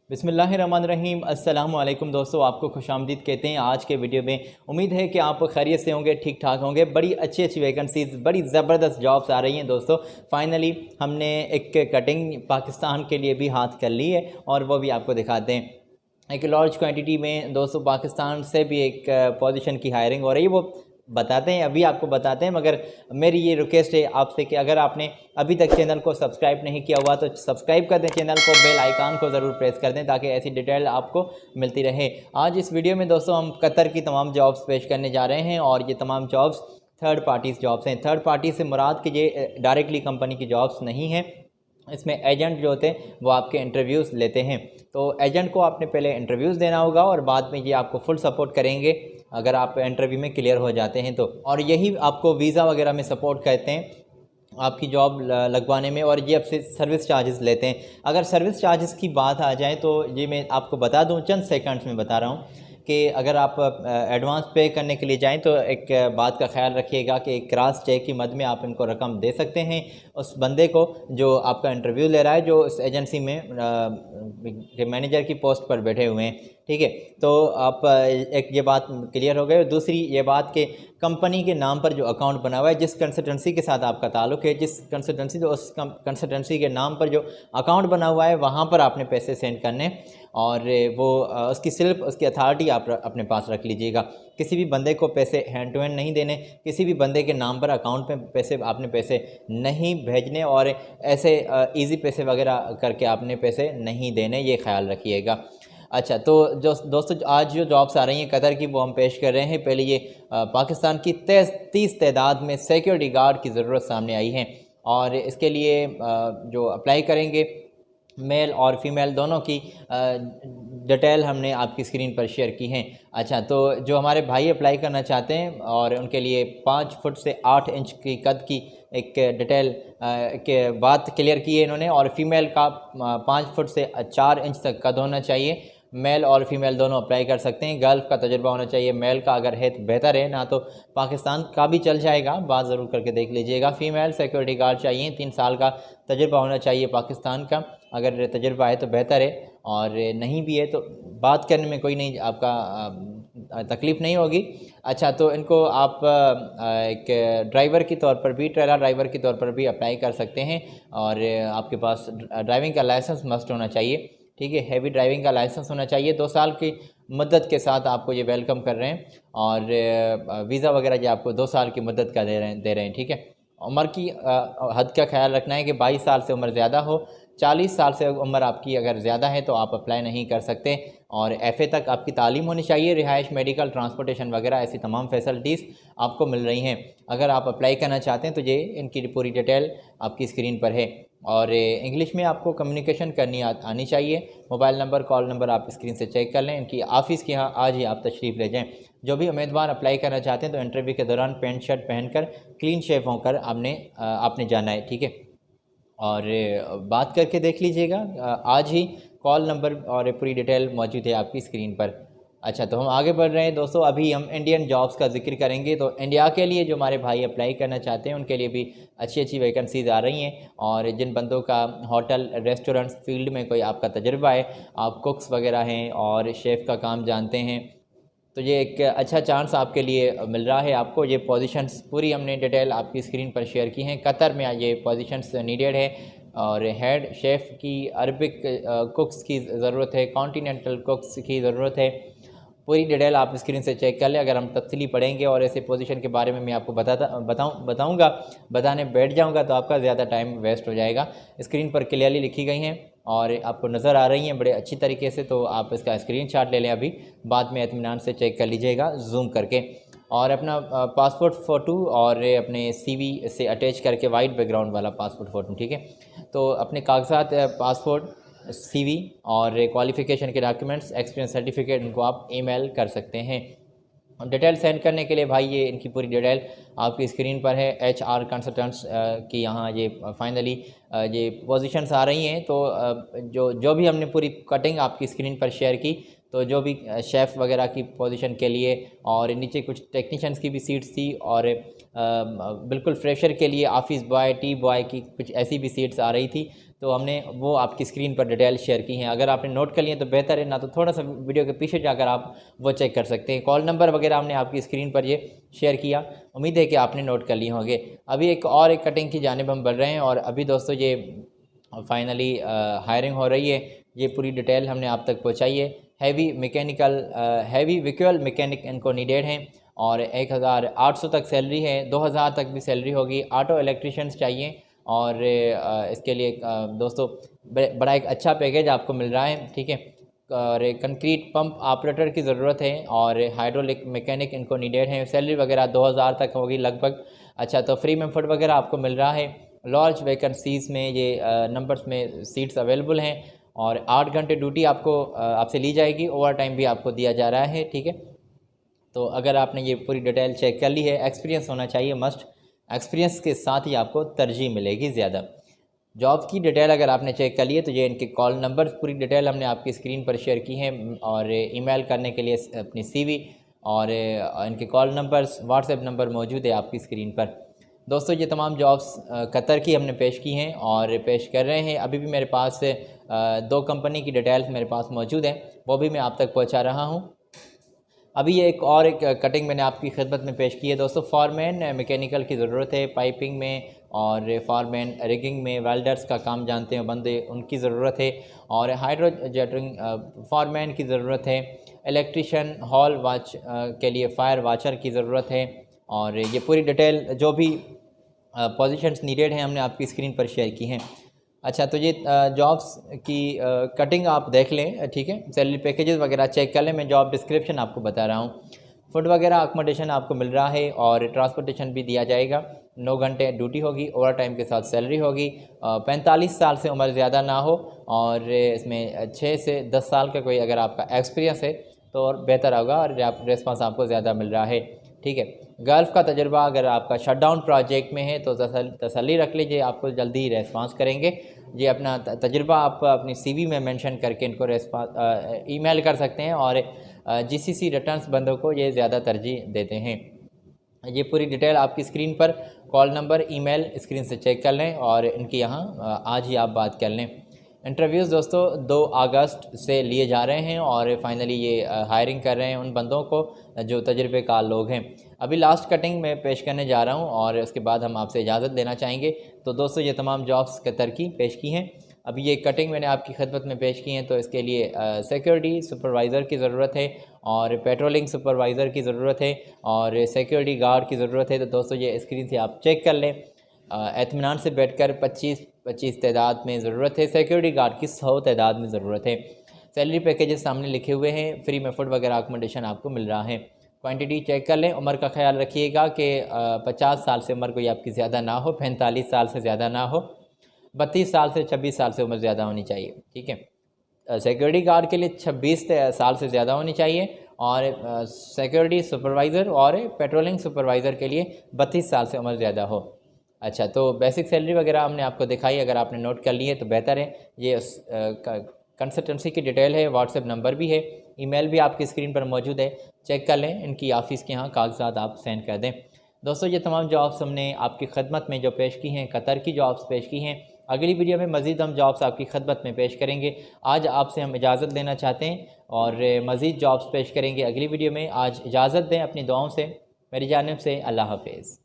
बिस्मिल्लाहिर्रहमानिर्रहीम। अस्सलामु अलैकुम दोस्तों, आपको खुशामदीद कहते हैं आज के वीडियो में। उम्मीद है कि आप खैरियत से होंगे, ठीक ठाक होंगे। बड़ी अच्छी अच्छी वैकेंसीज़, बड़ी ज़बरदस्त जॉब्स आ रही हैं दोस्तों। फाइनली हमने एक कटिंग पाकिस्तान के लिए भी हाथ कर ली है और वो भी आपको दिखाते हैं। एक लार्ज क्वांटिटी में दोस्तों पाकिस्तान से भी एक पोजीशन की हायरिंग हो रही है, वो बताते हैं, अभी आपको बताते हैं। मगर मेरी ये रिक्वेस्ट है आपसे कि अगर आपने अभी तक चैनल को सब्सक्राइब नहीं किया हुआ तो सब्सक्राइब कर दें चैनल को, बेल आइकन को ज़रूर प्रेस कर दें ताकि ऐसी डिटेल आपको मिलती रहे। आज इस वीडियो में दोस्तों हम कतर की तमाम जॉब्स पेश करने जा रहे हैं और ये तमाम जॉब्स थर्ड पार्टीज़ जॉब्स हैं। थर्ड पार्टी से मुराद कि ये डायरेक्टली कंपनी की जॉब्स नहीं हैं। इसमें एजेंट जो होते हैं वो आपके इंटरव्यूज़ लेते हैं। तो एजेंट को आपने पहले इंटरव्यूज़ देना होगा और बाद में ये आपको फुल सपोर्ट करेंगे अगर आप इंटरव्यू में क्लियर हो जाते हैं तो। और यही आपको वीज़ा वगैरह में सपोर्ट करते हैं आपकी जॉब लगवाने में, और ये आपसे सर्विस चार्जेस लेते हैं। अगर सर्विस चार्जेस की बात आ जाए तो ये मैं आपको बता दूं, चंद सेकंड्स में बता रहा हूँ कि अगर आप एडवांस पे करने के लिए जाएं तो एक बात का ख्याल रखिएगा कि एक क्रॉस चेक की मद में आप इनको रकम दे सकते हैं उस बंदे को जो आपका इंटरव्यू ले रहा है, जो इस एजेंसी में मैनेजर की पोस्ट पर बैठे हुए हैं। ठीक है, तो आप एक ये बात क्लियर हो गई। और दूसरी ये बात कि कंपनी के नाम पर जो अकाउंट बना हुआ है, जिस कंसल्टेंसी के साथ आपका ताल्लुक़ है, जिस कंसल्टेंसी जो उस कंसल्टेंसी के नाम पर जो अकाउंट बना हुआ है वहाँ पर आपने पैसे सेंड करने और वो उसकी सिर्फ उसकी अथॉरिटी आप अपने पास रख लीजिएगा। किसी भी बंदे को पैसे हैंड टू हैंड नहीं देने, किसी भी बंदे के नाम पर अकाउंट में पैसे नहीं भेजने और ऐसे इजी पैसे वगैरह करके आपने पैसे नहीं देने, ये ख्याल रखिएगा। अच्छा, तो जो दोस्तों आज जो जॉब्स आ रही हैं कतर की वो हम पेश कर रहे हैं। पहले ये पाकिस्तान की 30 तादाद में सिक्योरिटी गार्ड की ज़रूरत सामने आई है और इसके लिए जो अप्लाई करेंगे मेल और फीमेल दोनों की डिटेल हमने आपकी स्क्रीन पर शेयर की हैं। अच्छा, तो जो हमारे भाई अप्लाई करना चाहते हैं और उनके लिए 5 फुट से 8 इंच की कद की एक डिटेल के बात क्लियर की है इन्होंने। और फीमेल का 5 फुट से 4 इंच तक कद होना चाहिए। मेल और फीमेल दोनों अप्लाई कर सकते हैं। गल्फ़ का तजुर्बा होना चाहिए। मेल का अगर है तो बेहतर है, ना तो पाकिस्तान का भी चल जाएगा, बात ज़रूर करके देख लीजिएगा। फ़ीमेल सिक्योरिटी गार्ड चाहिए, 3 साल का तजुर्बा होना चाहिए पाकिस्तान का। अगर तजुर्बा है तो बेहतर है और नहीं भी है तो बात करने में कोई नहीं आपका तकलीफ़ नहीं होगी। अच्छा, तो इनको आप एक ड्राइवर के तौर पर भी, ट्रेलर ड्राइवर के तौर पर भी अप्लाई कर सकते हैं और आपके पास ड्राइविंग का लाइसेंस मस्ट होना चाहिए। ठीक है, हैवी ड्राइविंग का लाइसेंस होना चाहिए। 2 साल की मुद्दत के साथ आपको ये वेलकम कर रहे हैं और वीज़ा वगैरह जो आपको 2 साल की मुद्दत का दे रहे हैं। ठीक है, उम्र की हद का ख्याल रखना है कि 22 साल से उम्र ज़्यादा हो। 40 साल से उम्र आपकी अगर ज़्यादा है तो आप अप्लाई नहीं कर सकते और FA तक आपकी तालीम होनी चाहिए। रिहाइश, मेडिकल, ट्रांसपोर्टेशन वगैरह ऐसी तमाम फैसिलिटीज़ आपको मिल रही हैं। अगर आप अप्लाई करना चाहते हैं तो ये इनकी पूरी डिटेल आपकी स्क्रीन पर है। और इंग्लिश में आपको कम्युनिकेशन करनी आनी चाहिए। मोबाइल नंबर, कॉल नंबर आप स्क्रीन से चेक कर लें। इनकी ऑफ़िस के यहाँ आज ही आप तशरीफ़ ले जाएँ। जो भी उम्मीदवार अप्लाई करना चाहते हैं तो इंटरव्यू के दौरान पैंट शर्ट पहनकर क्लीन शेव होकर आपने जाना है। ठीक है, और बात करके देख लीजिएगा। आज ही कॉल नंबर और पूरी डिटेल मौजूद है आपकी स्क्रीन पर। अच्छा, तो हम आगे बढ़ रहे हैं दोस्तों। अभी हम इंडियन जॉब्स का जिक्र करेंगे। तो इंडिया के लिए जो हमारे भाई अप्लाई करना चाहते हैं उनके लिए भी अच्छी अच्छी वैकेंसीज़ आ रही हैं। और जिन बंदों का होटल रेस्टोरेंट्स फील्ड में कोई आपका तजुर्बा है, आप कुक्स वगैरह हैं और शेफ़ का काम जानते हैं, तो ये एक अच्छा चांस आपके लिए मिल रहा है। आपको ये पोजीशंस पूरी हमने डिटेल आपकी स्क्रीन पर शेयर की हैं। कतर में ये पोजीशंस नीडेड है और हेड शेफ़ की, अरबिक कुक्स की ज़रूरत है, कॉन्टिनेंटल कुक्स की ज़रूरत है। पूरी डिटेल आप स्क्रीन से चेक कर लें। अगर हम तफसीली पढ़ेंगे और ऐसे पोजीशन के बारे में मैं आपको बताने बैठ जाऊंगा तो आपका ज़्यादा टाइम वेस्ट हो जाएगा। स्क्रीन पर क्लियरली लिखी गई हैं और आपको नज़र आ रही हैं बड़े अच्छी तरीके से, तो आप इसका स्क्रीनशॉट ले लें। अभी बाद में इत्मीनान से चेक कर लीजिएगा जूम करके। और अपना पासपोर्ट फ़ोटो और अपने CV से अटैच करके, वाइट बैकग्राउंड वाला पासपोर्ट फ़ोटो। ठीक है, तो अपने कागजात, पासपोर्ट, CV और क्वालिफ़िकेशन के डॉक्यूमेंट्स, एक्सपीरियंस सर्टिफिकेट, इनको आप ईमेल कर सकते हैं। डिटेल सेंड करने के लिए भाई ये इनकी पूरी डिटेल आपकी स्क्रीन पर है। HR कंसल्टेंट्स की यहाँ ये फाइनली ये पोजीशंस आ रही हैं। तो जो भी हमने पूरी कटिंग आपकी स्क्रीन पर शेयर की, तो जो भी शेफ़ वगैरह की पोजीशन के लिए और नीचे कुछ टेक्नीशियंस की भी सीट्स थी और बिल्कुल फ्रेशर के लिए ऑफिस बॉय, टी बॉय की कुछ ऐसी भी सीट्स आ रही थी। तो हमने वो आपकी स्क्रीन पर डिटेल शेयर की हैं। अगर आपने नोट कर लिए तो बेहतर है, ना तो थोड़ा सा वीडियो के पीछे जाकर आप वो चेक कर सकते हैं। कॉल नंबर वगैरह हमने आपकी स्क्रीन पर ये शेयर किया, उम्मीद है कि आपने नोट कर लिए होंगे। अभी एक कटिंग की जानिब हम बढ़ रहे हैं और अभी दोस्तों ये फाइनली हायरिंग हो रही है। ये पूरी डिटेल हमने आप तक पहुँचाई है। हैवी व्हीकल मैकेनिक इनको नीडेड हैं और 1800 तक सैलरी है, 2000 तक भी सैलरी होगी। ऑटो इलेक्ट्रीशियंस चाहिए और इसके लिए दोस्तों बड़ा एक अच्छा पैकेज आपको मिल रहा है, ठीक है। और कंक्रीट पंप ऑपरेटर की ज़रूरत है और हाइड्रोलिक मैकेनिक इनको नीडेड है। सैलरी वगैरह 2000 तक होगी लगभग। अच्छा, तो फ्री में फूड वगैरह आपको मिल रहा है। लार्ज वैकेंसीज़ में ये नंबर्स में सीट्स अवेलेबल हैं और 8 घंटे ड्यूटी आपसे ली जाएगी। ओवर टाइम भी आपको दिया जा रहा है, ठीक है। तो अगर आपने ये पूरी डिटेल चेक कर ली है, एक्सपीरियंस होना चाहिए मस्ट, एक्सपीरियंस के साथ ही आपको तरजीह मिलेगी ज़्यादा। जॉब की डिटेल अगर आपने चेक कर ली है तो ये इनके कॉल नंबर पूरी डिटेल हमने आपकी स्क्रीन पर शेयर की हैं और ईमेल करने के लिए अपनी CV और इनके कॉल नंबर्स, व्हाट्सएप नंबर मौजूद है आपकी स्क्रीन पर। दोस्तों ये तमाम जॉब्स कतर की हमने पेश की हैं और पेश कर रहे हैं। अभी भी मेरे पास 2 कंपनी की डिटेल्स मेरे पास मौजूद हैं, वो भी मैं आप तक पहुँचा रहा हूँ। अभी ये एक कटिंग मैंने आपकी खिदमत में पेश की है दोस्तों। फॉरमैन मैकेनिकल की ज़रूरत है, पाइपिंग में और फॉरमैन रिगिंग में, वेल्डर्स का काम जानते हैं बंदे, उनकी ज़रूरत है और हाइड्रोजेटरिंग फॉरमैन की ज़रूरत है। इलेक्ट्रिशियन हॉल वाच के लिए फायर वाचर की ज़रूरत है और ये पूरी डिटेल जो भी पोजीशंस नीडेड हैं हमने आपकी स्क्रीन पर शेयर की हैं। अच्छा, तो ये जॉब्स की कटिंग आप देख लें, ठीक है। सैलरी पैकेजेस वगैरह चेक कर लें, मैं जॉब डिस्क्रिप्शन आपको बता रहा हूँ। फूड वगैरह अकोमोडेशन आपको मिल रहा है और ट्रांसपोर्टेशन भी दिया जाएगा। 9 घंटे ड्यूटी होगी, ओवर टाइम के साथ सैलरी होगी। 45 साल से उम्र ज़्यादा ना हो और इसमें 6 से 10 साल का कोई अगर आपका एक्सपीरियंस है तो और बेहतर होगा और रेस्पॉन्स आपको ज़्यादा मिल रहा है, ठीक है। गल्फ़ का तजुर्बा अगर आपका शटडाउन प्रोजेक्ट में है तो तसल्ली रख लीजिए, आपको जल्दी ही रेस्पॉन्स करेंगे। ये अपना तजुर्बा आप अपनी CV में मेंशन करके इनको ईमेल कर सकते हैं और GCC रिटर्न्स बंदों को ये ज़्यादा तरजीह देते हैं। ये पूरी डिटेल आपकी स्क्रीन पर कॉल नंबर, ईमेल स्क्रीन से चेक कर लें और इनकी यहाँ आज ही आप बात कर लें। इंटरव्यूज़ दोस्तों 2 अगस्त से लिए जा रहे हैं और फाइनली ये हायरिंग कर रहे हैं उन बंदों को जो तजुर्बेकार लोग हैं। अभी लास्ट कटिंग में पेश करने जा रहा हूँ और उसके बाद हम आपसे इजाज़त लेना चाहेंगे। तो दोस्तों ये तमाम जॉब्स कतर की पेश की हैं। अभी ये कटिंग मैंने आपकी खिदमत में पेश की हैं, तो इसके लिए सिक्योरिटी सुपरवाइज़र की ज़रूरत है और पेट्रोलिंग सुपरवाइज़र की ज़रूरत है और सिक्योरिटी गार्ड की ज़रूरत है। तो दोस्तों ये स्क्रीन से आप चेक कर लें। इत्मीनान से बैठकर 25 तादाद में ज़रूरत है। सिक्योरिटी गार्ड की 100 तादाद में ज़रूरत है। सैलरी पैकेजेस सामने लिखे हुए हैं। फ्री में फूड वगैरह अकोमोडेशन आपको मिल रहा है। क्वांटिटी चेक कर लें। उम्र का ख्याल रखिएगा कि 50 साल से उम्र कोई आपकी ज़्यादा ना हो, 45 साल से ज़्यादा ना हो, 32 साल से 26 साल से उम्र ज़्यादा होनी चाहिए, ठीक है। सिक्योरिटी गार्ड के लिए 26 साल से ज़्यादा होनी चाहिए और सिक्योरिटी सुपरवाइज़र और पेट्रोलिंग सुपरवाइज़र के लिए 32 साल से उम्र ज़्यादा हो। अच्छा, तो बेसिक सैलरी वगैरह हमने आपको दिखाई, अगर आपने नोट कर लिए तो बेहतर है। ये कंसल्टेंसी की डिटेल है, व्हाट्सएप नंबर भी है, ईमेल भी आपकी स्क्रीन पर मौजूद है, चेक कर लें। इनकी ऑफ़िस के यहाँ कागजात आप सेंड कर दें। दोस्तों ये तमाम जॉब्स हमने आपकी खदमत में जो पेश की हैं, कतर की जॉब्स पेश की हैं। अगली वीडियो में मज़ीद हम जॉब्स आपकी खदमत में पेश करेंगे। आज आपसे हम इजाज़त लेना चाहते हैं और मज़ीद जॉब्स पेश करेंगे अगली वीडियो में। आज इजाज़त दें अपनी दुआओं से, मेरी जानिब से अल्लाह हाफ़िज़।